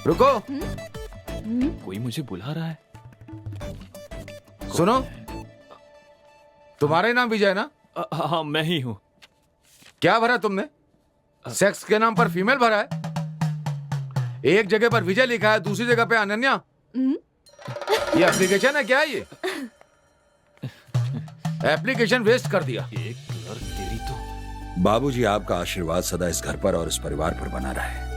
रुको। कोई मुझे बुला रहा है। सुनो, तुम्हारा ही नाम विजय ना? हाँ मैं ही हूँ। क्या भरा तुमने? सेक्स के नाम पर फीमेल भरा है। एक जगह पर विजय लिखा है, दूसरी जगह पे अनन्या। ये एप्लीकेशन है क्या? ये एप्लीकेशन वेस्ट कर दिया। एक क्लर्क तेरी तो। बाबूजी, आपका आशीर्वाद सदा इस घर पर और इस परिवार पर बना रहे।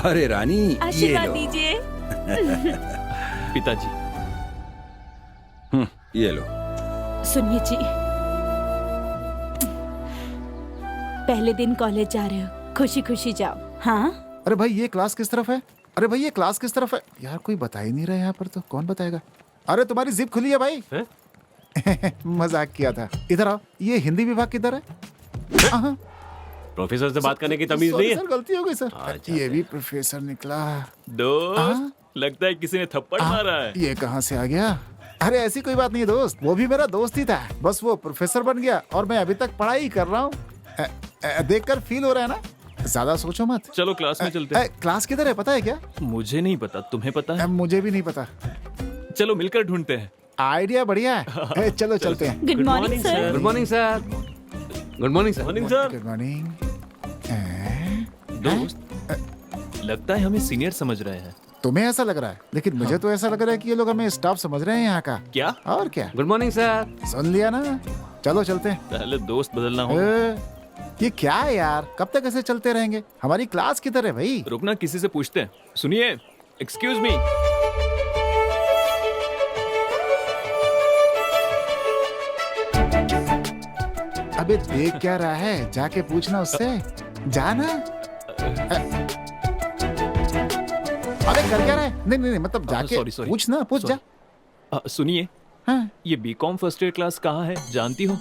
अरे रानी, ये आशीर्वाद लो। दीजिए। पिताजी। ये लो। सुनिए जी, पहले दिन कॉलेज जा रहे हो, खुशी खुशी जाओ। हाँ, अरे भाई ये क्लास किस तरफ है? अरे भाई ये क्लास किस तरफ है? यार कोई बता ही नहीं रहा यहाँ पर, तो कौन बताएगा? अरे तुम्हारी जिप खुली है भाई। मजाक किया था। इधर आओ। ये हिंदी विभाग किधर है? प्रोफेसर से बात करने की तमीज नहीं है। सर गलती हो गई सर। ये भी प्रोफेसर निकला। दोस्त, लगता है किसी ने थप्पड़ मारा है। ये कहाँ से आ गया? अरे ऐसी कोई बात नहीं दोस्त, वो भी मेरा दोस्त ही था, बस वो प्रोफेसर बन गया और मैं अभी तक पढ़ाई कर रहा हूँ। देखकर फील हो रहा है ना? ज्यादा सोचो मत। चलो क्लास में चलते हैं। क्लास किधर है पता है क्या? मुझे नहीं पता, तुम्हें पता है? मुझे भी नहीं पता। चलो मिलकर ढूंढते हैं। आइडिया बढ़िया है। चलो चलते हैं। Good morning sir. Good morning sir. Good morning sir. Morning sir. Good morning. दोस्त, लगता है हमें सीनियर समझ रहे हैं। तुम्हें ऐसा लग रहा है, लेकिन मुझे तो ऐसा लग रहा है कि ये लोग हमें स्टाफ समझ रहे हैं यहाँ का। क्या? और क्या? Good morning sir. सुन लिया ना? चलो चलते हैं। पहले दोस्त बदलना होगा। ये क्या है यार, कब तक ऐसे चलते रहेंगे? हमारी क्लास किधर है भाई? रुकना, किसी से पूछते हैं। सुनिए, एक्सक्यूज मी। अबे देख क्या रहा है, जाके पूछना उससे। जाना। अरे कर क्या रहा है? नहीं नहीं नहीं, मतलब जाके sorry. पूछना, पूछ जा। सुनिए, हाँ। ये बीकॉम फर्स्ट ईयर क्लास कहाँ है, जानती हो?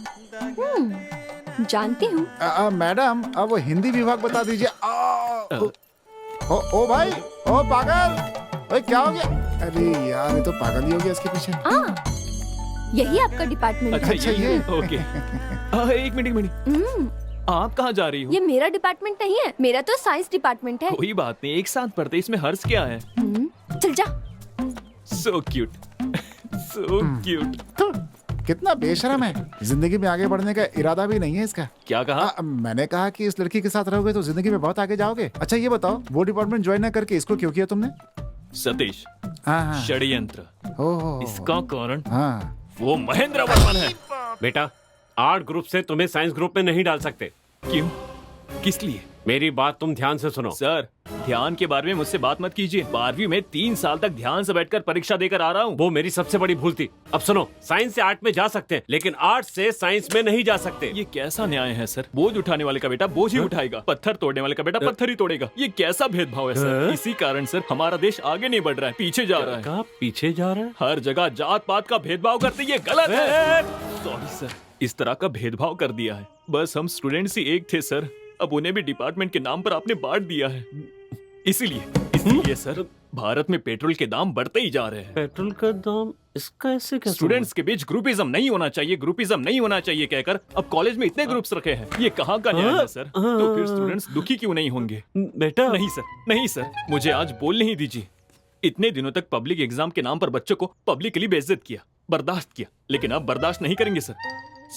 जानती हूँ। मैडम, अब वो हिंदी विभाग बता दीजिए। ओ भाई, ओ पागल, ओए क्या हो गया? अरे यार ये तो पागल ही हो गया इसके पीछे। यही आपका डिपार्टमेंट है? अच्छा, ये। ओके। एक मिनट। आप कहाँ जा रही हो? ये मेरा डिपार्टमेंट नहीं है, मेरा तो साइंस डिपार्टमेंट है। कोई बात नहीं, एक साथ पढ़ते, इसमें हर्ष क्या है? चल जा। So cute, so cute. कितना बेशरम है। जिंदगी में आगे बढ़ने का इरादा भी नहीं है इसका। क्या कहा? मैंने कहा कि इस लड़की के साथ रहोगे तो जिंदगी में बहुत आगे जाओगे। अच्छा ये बताओ, वो डिपार्टमेंट ज्वाइन न करके इसको क्यों किया तुमने? सतीश, हाँ। षड्यंत्र। ओह। इसका कारण हाँ। वो महेंद्र वर्मन है। बेटा, आर्ट ग्रुप से तुम्हें साइंस ग्रुप में नहीं डाल सकते। क्यों? किस लिए? मेरी बात तुम ध्यान से सुनो। सर, ध्यान के बारे में मुझसे बात मत कीजिए। 12वीं में 3 साल तक ध्यान से बैठकर परीक्षा देकर आ रहा हूँ। वो मेरी सबसे बड़ी भूल थी। अब सुनो, साइंस से आर्ट में जा सकते हैं, लेकिन आर्ट से साइंस में नहीं जा सकते। ये कैसा न्याय है सर? बोझ उठाने वाले का बेटा बोझ ही उठाएगा, पत्थर तोड़ने वाले का बेटा पत्थर ही तोड़ेगा। ये कैसा भेदभाव है सर? इसी कारण सर हमारा देश आगे नहीं बढ़ रहा है, पीछे जा रहा है। कहाँ पीछे जा रहा है? हर जगह जात पात का भेदभाव करते, ये गलत है। सॉरी सर, इस तरह का भेदभाव कर दिया है। बस हम स्टूडेंट्स ही एक थे सर, अब उन्हें भी डिपार्टमेंट के नाम पर आपने बांट दिया है। इसीलिए सर, भारत में पेट्रोल के दाम बढ़ते ही जा रहे हैं। पेट्रोल का दाम इसका ऐसे कैसे? स्टूडेंट्स के बीच ग्रुपिज्म नहीं होना चाहिए, ग्रुपिज्म नहीं होना चाहिए कहकर अब कॉलेज में इतने ग्रुप्स रखे हैं। ये कहाँ का न्याय है सर? तो फिर स्टूडेंट्स दुखी क्यों नहीं होंगे? बेटा नहीं सर, नहीं सर, मुझे आज बोलने ही दीजिए। इतने दिनों तक पब्लिक एग्जाम के नाम पर बच्चों को पब्लिकली बेइज्जत किया, बर्दाश्त किया, लेकिन अब बर्दाश्त नहीं करेंगे सर।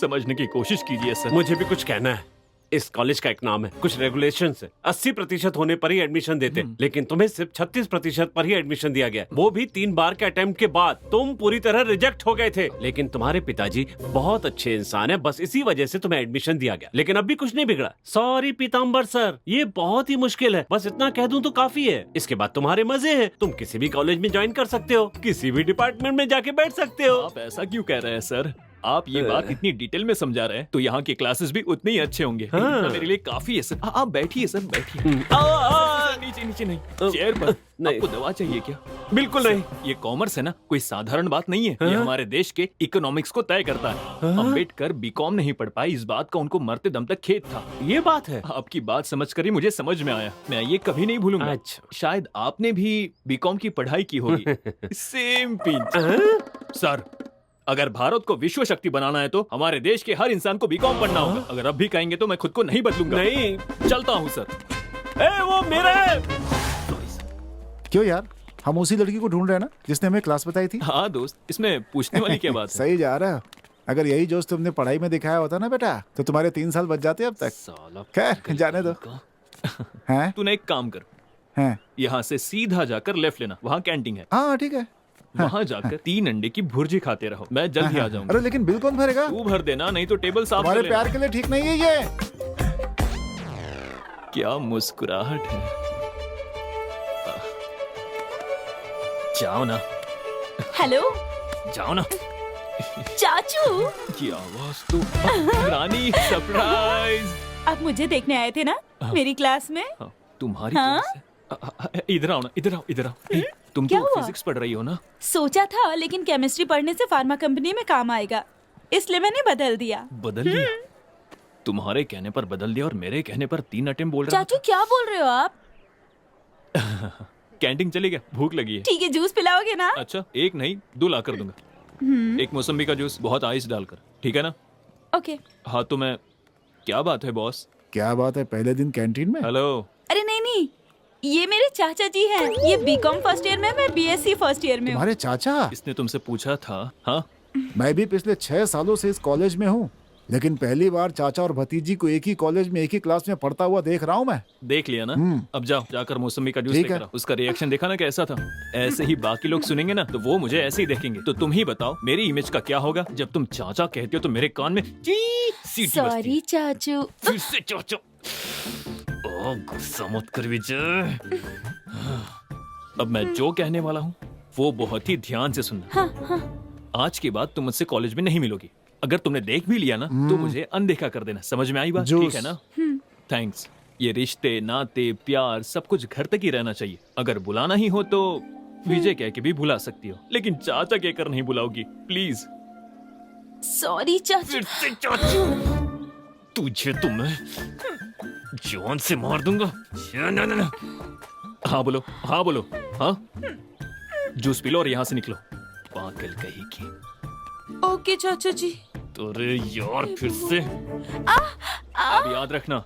समझने की कोशिश कीजिए सर। मुझे भी कुछ कहना है। इस कॉलेज का एक नाम है, कुछ रेगुलेशन है। 80% होने पर ही एडमिशन देते, लेकिन तुम्हें सिर्फ 36% पर ही एडमिशन दिया गया, वो भी 3 बार के अटेम्प्ट के बाद। तुम पूरी तरह रिजेक्ट हो गए थे, लेकिन तुम्हारे पिताजी बहुत अच्छे इंसान है, बस इसी वजह से तुम्हें एडमिशन दिया गया। लेकिन अब भी कुछ नहीं बिगड़ा। सॉरी पीताम्बर सर, ये बहुत ही मुश्किल है, बस इतना कह दूं तो काफी है। इसके बाद तुम्हारे मजे हैं, तुम किसी भी कॉलेज में ज्वाइन कर सकते हो, किसी भी डिपार्टमेंट में जाके बैठ सकते हो। आप ऐसा क्यों कह रहे हैं सर? आप ये बात इतनी डिटेल में समझा रहे हैं तो यहाँ के क्लासेस भी उतने ही अच्छे होंगे। इतना मेरे लिए काफी है सर। आप बैठिए सर, बैठिए। नीचे नीचे नहीं, चेयर पर। आपको दवा चाहिए क्या? बिल्कुल नहीं। ये कॉमर्स है ना, कोई साधारण बात नहीं है। ये हमारे देश के इकोनॉमिक्स को तय करता है। अम्बेडकर बीकॉम नहीं पढ़ पाए, इस बात का उनको मरते दम तक खेद था। ये बात है। आपकी बात समझ कर ही मुझे समझ में आया, मैं ये कभी नहीं भूलूंगा। अच्छा। शायद आपने भी बीकॉम की पढ़ाई की होगी। Same pinch. सर, अगर भारत को विश्व शक्ति बनाना है तो हमारे देश के हर इंसान को बीकॉम पढ़ना होगा। अगर अब भी कहेंगे तो मैं खुद को नहीं बदलूंगा। नहीं। चलता हूँ सर। ए वो मेरा है। क्यों यार, हम उसी लड़की को ढूंढ रहे हैं ना जिसने हमें क्लास बताई थी। हाँ दोस्त, इसमें पूछने वाली क्या बात है? सही जा रहा है। अगर यही जोश तुमने पढ़ाई में दिखाया होता ना बेटा, तो तुम्हारे 3 साल बच जाते अब तक। साला खैर जाने दो। हैं तूने एक काम कर, हैं यहाँ से सीधा जाकर लेफ्ट लेना, वहाँ कैंटीन है। हाँ ठीक है। वहाँ जाकर 3 अंडे की भुर्जी खाते रहो। मैं जल्द ही आ जाऊंगा। अरे लेकिन बिल कौन भरेगा? तू भर देना, नहीं तो टेबल साफ तुम्हारे कर लेना। प्यार के लिए ठीक नहीं है ये। क्या मुस्कुराहट है। जाओ ना, हेलो जाओ ना। चाचू, की आवाज तो रानी सरप्राइज। आप मुझे देखने आए थे ना मेरी क्लास में? हाँ, तुम्हारी हाँ? क्लास है? इधर आओ ना, इधर आओ, इधर आओ। ए, तुम क्या तो हुआ? फिजिक्स पढ़ रही हो ना? सोचा था, लेकिन केमिस्ट्री पढ़ने से फार्मा कंपनी में काम आएगा, इसलिए मैंने बदल दिया। बदल लिया? तुम्हारे कहने पर बदल दिया और मेरे कहने पर 3 अटेम्प्ट बोल रहा चाचू क्या बोल रहे हो आप? था। कैंटीन चली गया, भूख लगी है। ठीक है, जूस पिलाओगे ना? अच्छा, एक नहीं 2 ला कर दूंगा। एक मौसम्बी का जूस, बहुत आइस डालकर, ठीक है ना? ओके। हाँ तो मैं, क्या बात है बॉस? क्या बात है, पहले दिन कैंटीन में? हेलो। अरे नहीं नहीं, ये मेरे चाचा जी हैं। ये बीकॉम फर्स्ट ईयर में, मैं बीएससी फर्स्ट ईयर में हूँ। तुम्हारे चाचा? इसने तुमसे पूछा था? हाँ, मैं भी पिछले 6 सालों से इस कॉलेज में हूँ, लेकिन पहली बार चाचा और भतीजी को एक ही कॉलेज में एक ही क्लास में पढ़ता हुआ देख रहा हूँ मैं। देख लिया ना? अब जाओ, जाकर मौसमी का जूस ठीक लेकर है। आओ। उसका रिएक्शन देखा ना कैसा था? ऐसे ही बाकी लोग सुनेंगे ना तो वो मुझे ऐसे ही देखेंगे। तो तुम ही बताओ मेरी इमेज का क्या होगा? जब तुम चाचा कहते हो तो मेरे कान में ची सीटी बजती है। सॉरी चाचू। फिर से चाचा। ओ गुस्सा मत कर विजय। अब मैं जो कहने वाला हूँ वो बहुत ही ध्यान से सुनना। हाँ हाँ। आज के बाद तुम मुझसे कॉलेज में नहीं मिलोगी। अगर तुमने देख भी लिया ना तो मुझे अनदेखा कर देना। समझ में आई बात? जूस। ठीक है ना? थैंक्स। ये रिश्ते, नाते, प्यार सब कुछ घर तक ही रहना चाहिए। अगर बुलाना ही हो तो विजय कह के भी बुला सकती हो, लेकिन चाचा कहकर नहीं बुलाओगी प्लीज। सॉरी चाचू। फिर से चाचा। तुझे तो मैं जान से मार दूंगा। ना, ना, ना। हाँ बोलो, हाँ बोलो। हाँ, जूस पी लो और यहाँ से निकलो। पागल कहीं की। ओके चाचा जी। अरे यार, फिर से। अब याद रखना,